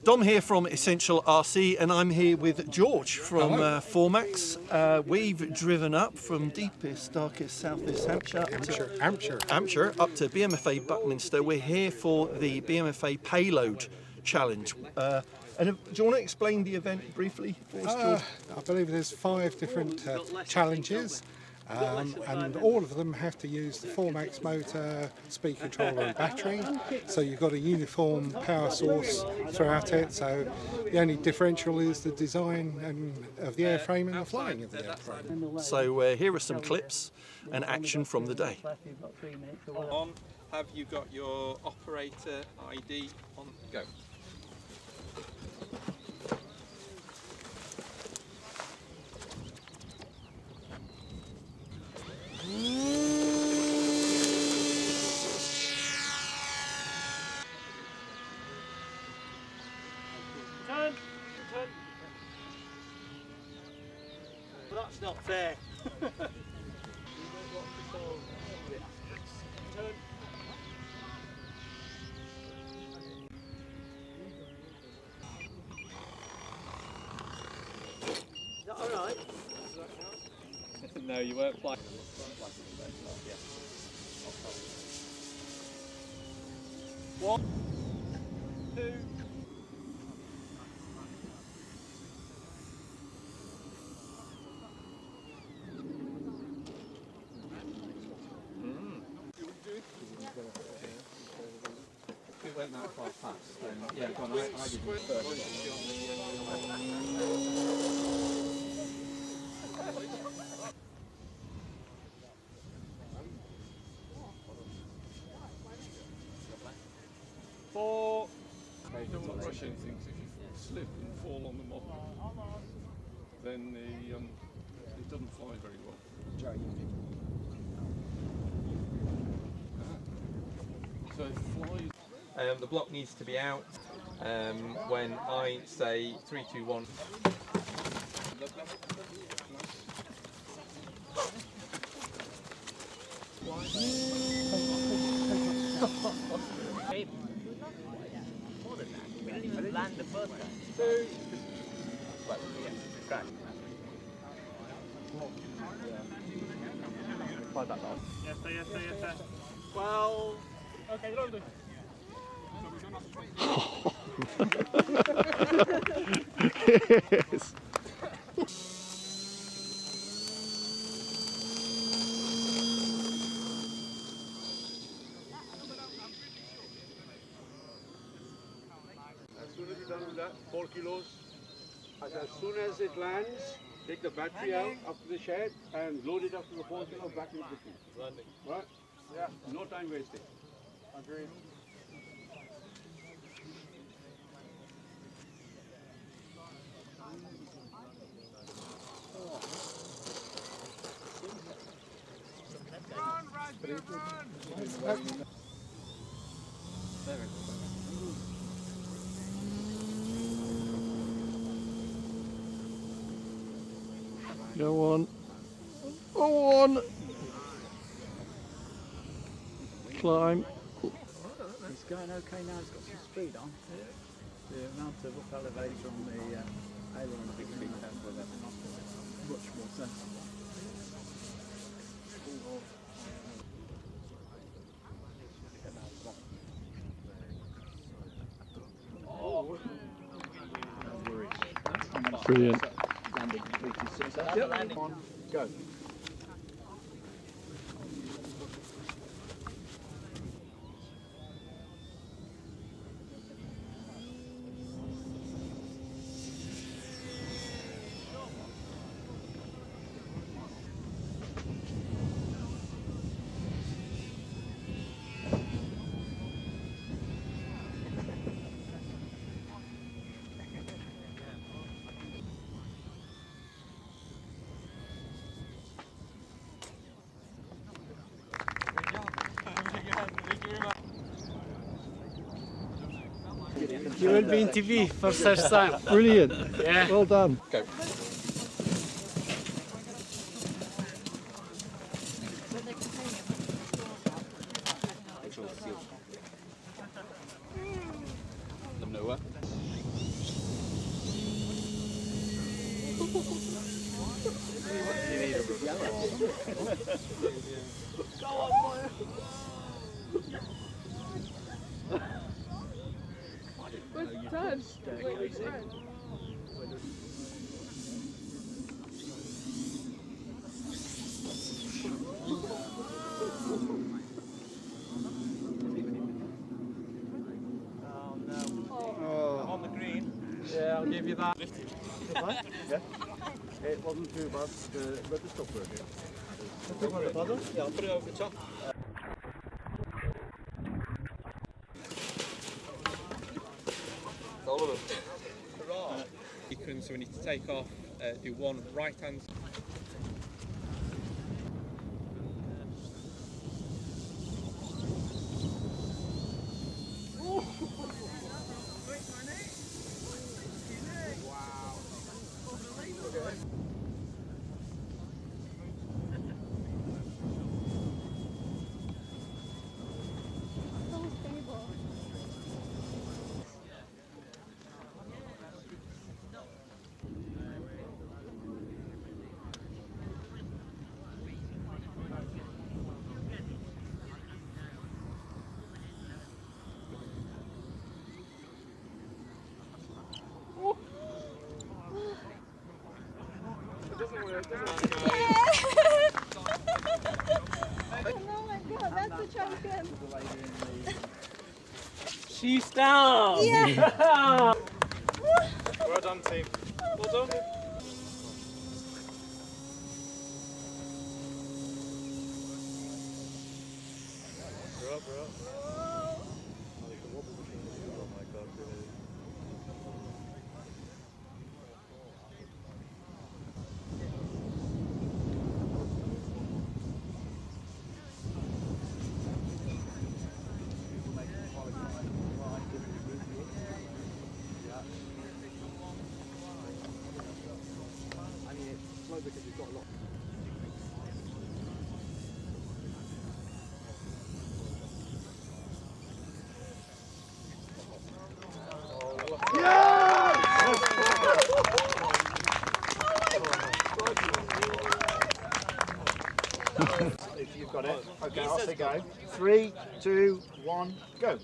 Dom here from Essential RC, and I'm here with George from Formax. We've driven up from deepest, darkest, southeast Hampshire up to BMFA Buckminster. We're here for the BMFA Payload Challenge. And do you want to explain the event briefly for us, George? I believe there's 5 different challenges. And all of them have to use the Formax motor, speed controller and battery, so you've got a uniform power source throughout it, so the only differential is the design of the airframe and the flying of the airframe. So here are some clips and action from the day. On, have you got your operator ID on? Go. Turn. Well, that's not fair. Turn. Is that all right? No, you weren't flying. 1, 2. If it went that far past, then yeah, go on, I did it first. 4. Don't rush anything. If you slip and fall on the model, then it doesn't fly very well. So it flies. The block needs to be out when I say 3, 2, 1. We didn't even land the first time. 2. Well, yeah, crack. Slide that down. Yes, sir. 12. Okay, load. Yes. As soon as you're done with that, 4 kilos. As soon as it lands, take the battery out up to the shed and load it up to the 4 kilos back into the field. Right? Yeah. No time wasting. Agreed. Run, Raspberry, run! Go on. Go on. Climb. It's going okay now, it's got some speed on. The amount of up elevator on the aileron is becoming much more sensible. Brilliant. Landing completed. Landing. Go. You will be in TV for first time. Brilliant. Yeah. Well done. Go. Let them know where. Go on, boy. Where's the turn? Wait, which turn? I'm on the green. Yeah, I'll give you that. Yeah. It wasn't too bad. Let the stop working. Yeah, I'll put it over the top. All of them. Sequence, so we need to take off, do one right hand. Oh my god, that's the champion! She's down! Yeah! Well done, team. Well done. If you've got it. Okay, I'll say go. 3, 2, 1, go.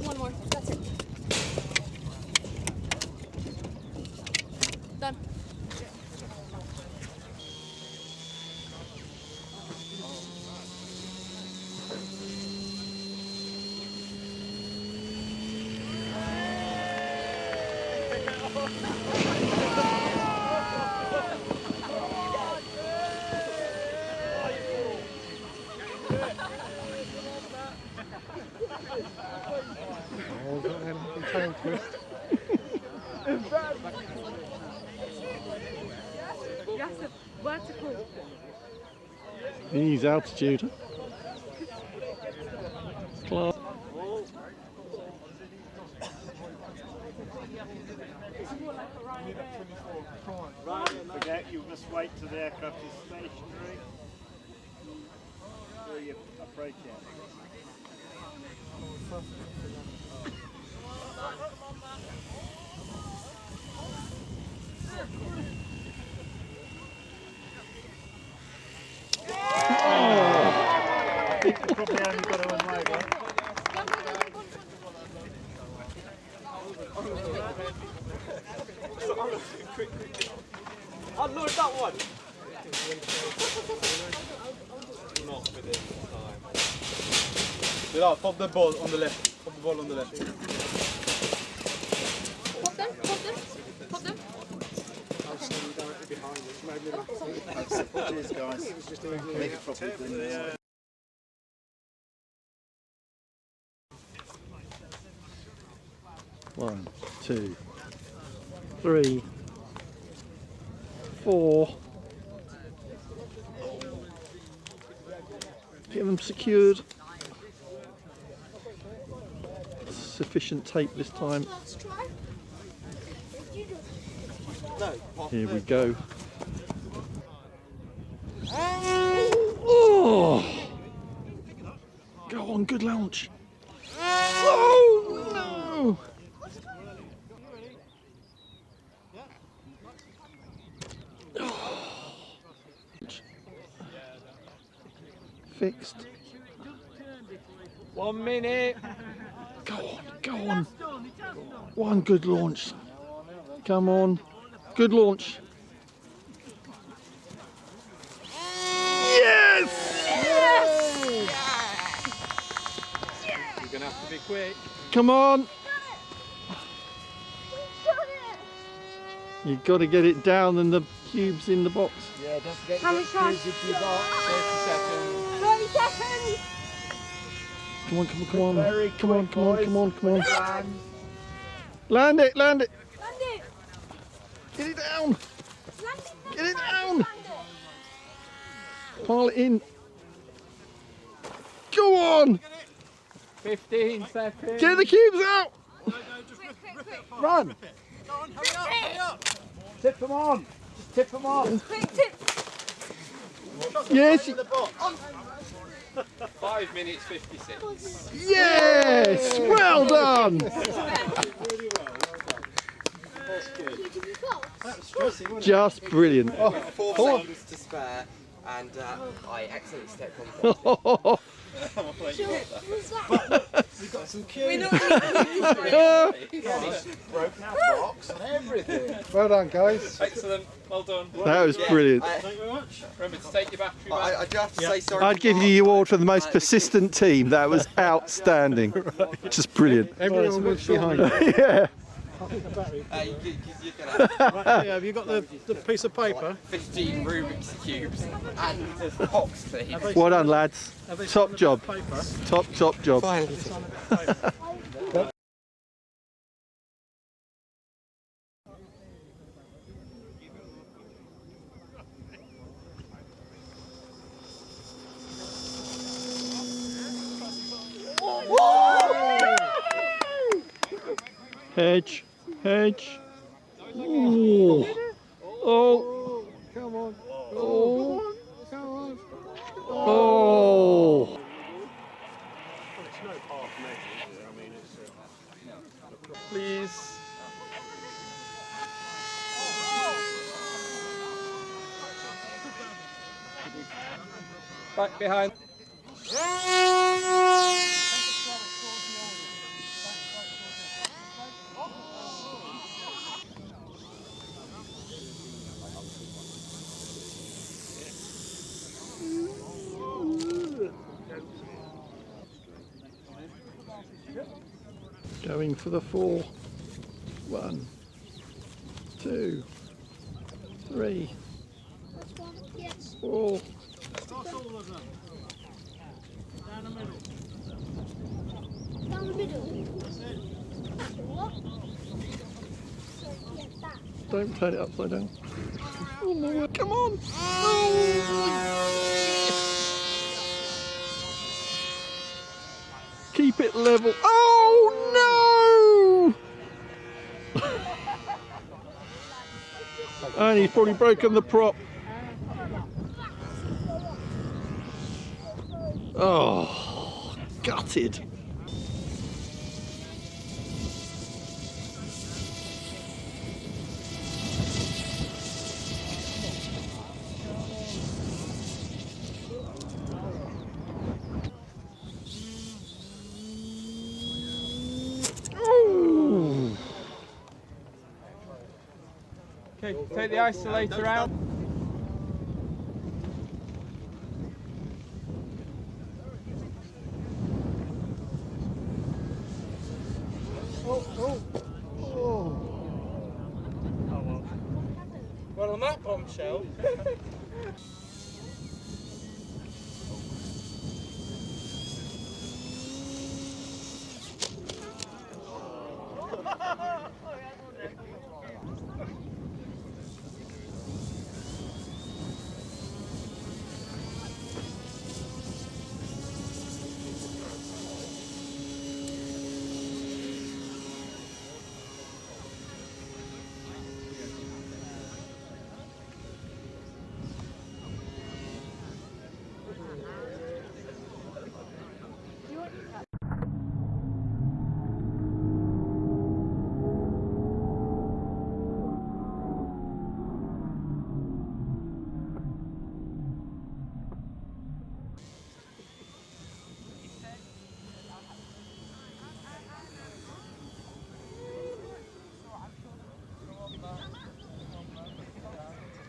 One more, that's it. Done. Oh, got that happy tail twist. Yes, vertical. Ease altitude. Class. Forget, you must wait till the aircraft is stationary before you approach it. I think you probably only got to unload it. Unload that one! Not within time. Pop the ball on the left. Pop the ball on the left. Pop them, pop them, pop them. Cheers, guys. Make it properly. One, two, three, 4. Get them secured. Sufficient tape this time. Let's try. You do. Here we go. Oh! Go on, good launch. Oh no! Fixed. 1 minute. Go on, go on. One good launch. Come on. Good launch. Yes! You're going to have to be quick. Come on. You've got to get it down and the cube's in the box. Yeah, don't forget How much time? 30 seconds. 30 seconds! Come on, come on, come on. Very Come on, quick, come on, boys. come on, come on. Land. Land it, land it. Land it! Get it down. Land it! Get it down. Land it! Pile it in. Go on. 15 seconds. Get the cubes out. Run. Tip them on. Just tip them on. Quick tip! Yes. 5 minutes 56. Yes. Well done. Just brilliant. 4 seconds to spare, and I accidentally stepped on the We've got some cubes. broken out box and everything. Well done, guys. Excellent. Well done. That was brilliant. Thank you very much. Remember to take your battery back. I do have to say sorry. I'd give you the award for the most persistent team. That was outstanding. Just brilliant. Everyone was behind you. Yeah. You're gonna have Have you got the piece of paper? 15 Rubik's cubes and a box thing. Well done, lads. Top job. Top job. Hedge. Ooh. Oh. Come on. Oh. Come on. Oh. Please. Back behind. Going for the 4. 1, 2, 3, 4. Down the middle. What? Don't turn it upside down. Oh my word, come on! Keep it level. Oh no! And he's probably broken the prop. Oh, gutted. Okay, take the isolator out. Well, on that bombshell.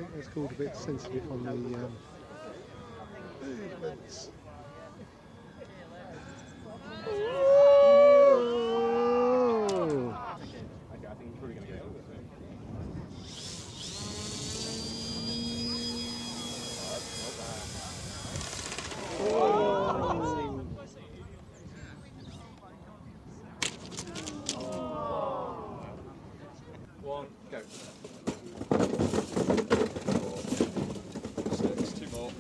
think that's called a bit sensitive on the movements. One, go. Six, two more.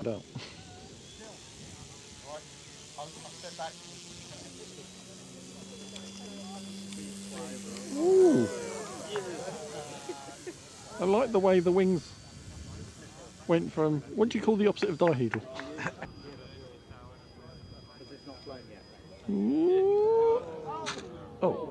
No. Ooh. I like the way the wings went from, what do you call the opposite of dihedral? Ooh. Oh.